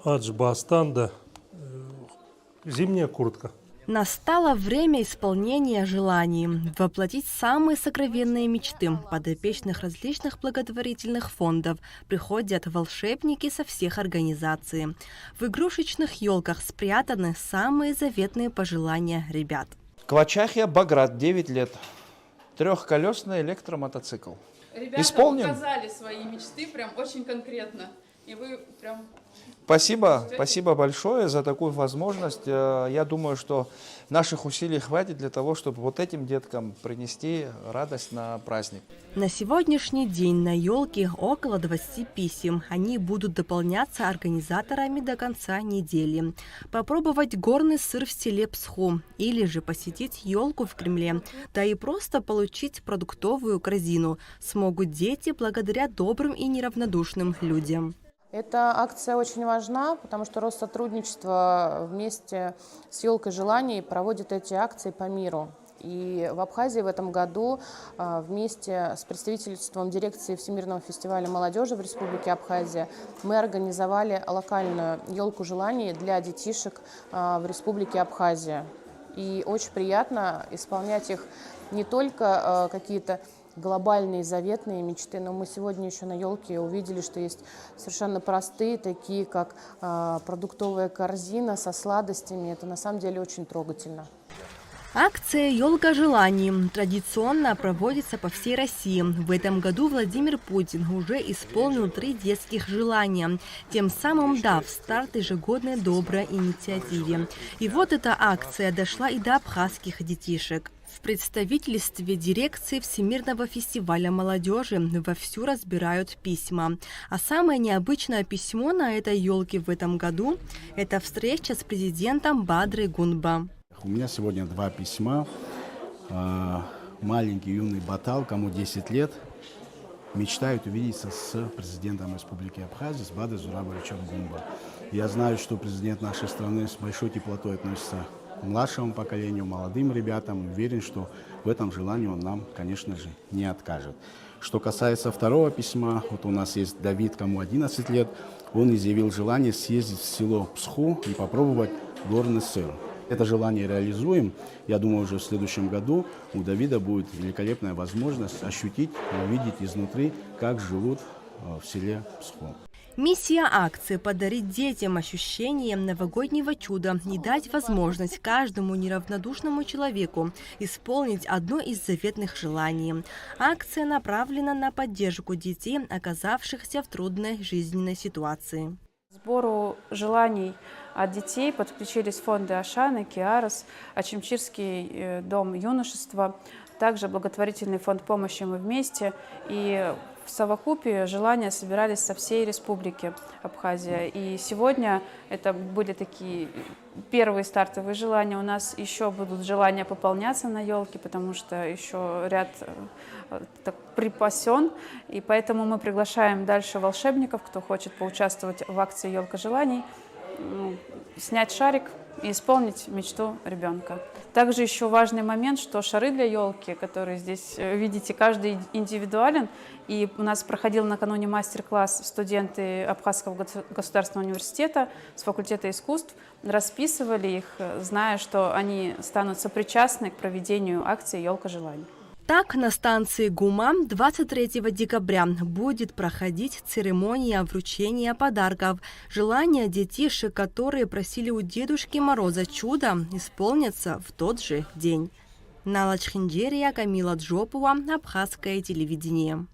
Аджбастанда зимняя куртка. Настало время исполнения желаний, воплотить самые сокровенные мечты подопечных различных благотворительных фондов. Приходят волшебники со всех организаций. В игрушечных елках спрятаны самые заветные пожелания ребят. Квачахия Баграт, 9 лет. Трехколесный электромотоцикл. Ребята Исполним? указали свои мечты прям очень конкретно. И вы прям... Спасибо большое за такую возможность. Я думаю, что наших усилий хватит для того, чтобы вот этим деткам принести радость на праздник. На сегодняшний день на елке около 20 писем. Они будут дополняться организаторами до конца недели. Попробовать горный сыр в селе Псху или же посетить елку в Кремле, да и просто получить продуктовую корзину смогут дети благодаря добрым и неравнодушным людям. Эта акция очень важна, потому что Россотрудничество вместе с «Елкой желаний» проводит эти акции по миру. И в Абхазии в этом году вместе с представительством дирекции Всемирного фестиваля молодежи в Республике Абхазия мы организовали локальную «Елку желаний» для детишек в Республике Абхазия. И очень приятно исполнять их не только какие-то глобальные заветные мечты, но мы сегодня еще на елке увидели, что есть совершенно простые, такие как продуктовая корзина со сладостями. Это на самом деле очень трогательно. Акция «Елка желаний» традиционно проводится по всей России. В этом году Владимир Путин уже исполнил 3 детских желания, тем самым дав старт ежегодной доброй инициативе. И вот эта акция дошла и до абхазских детишек. В представительстве дирекции Всемирного фестиваля молодежи вовсю разбирают письма. А самое необычное письмо на этой елке в этом году – это встреча с президентом Бадрой Гунба. У меня сегодня 2 письма. Маленький юный Батал, кому 10 лет, мечтает увидеться с президентом Республики Абхазия, с Бадрой Зурабовичем Гунба. Я знаю, что президент нашей страны с большой теплотой относится к младшему поколению, молодым ребятам. Уверен, что в этом желании он нам, конечно же, не откажет. Что касается второго письма, вот у нас есть Давид, кому 11 лет, он изъявил желание съездить в село Псху и попробовать горный сыр. Это желание реализуем. Я думаю, уже в следующем году у Давида будет великолепная возможность ощутить, увидеть изнутри, как живут в селе Псху. Миссия акции – подарить детям ощущение новогоднего чуда и дать возможность каждому неравнодушному человеку исполнить одно из заветных желаний. Акция направлена на поддержку детей, оказавшихся в трудной жизненной ситуации. К сбору желаний от детей подключились фонды Ашаны, Киарос, Ачимчирский дом юношества, также благотворительный фонд помощи «Мы вместе». И в совокупе желания собирались со всей республики Абхазия. И сегодня это были такие первые стартовые желания. У нас еще будут желания пополняться на елке, потому что еще ряд припасен. И поэтому мы приглашаем дальше волшебников, кто хочет поучаствовать в акции «Елка желаний», снять шарик и исполнить мечту ребенка. Также еще важный момент, что шары для елки, которые здесь видите, каждый индивидуален. И у нас проходил накануне мастер-класс студенты Абхазского государственного университета с факультета искусств, расписывали их, зная, что они станут сопричастны к проведению акции «Елка желаний». Так, на станции ГУМа 23 декабря будет проходить церемония вручения подарков. Желания детишек, которые просили у Дедушки Мороза чудо, исполнятся в тот же день. Нала Чхинджерия, Камила Джопова, Абхазское телевидение.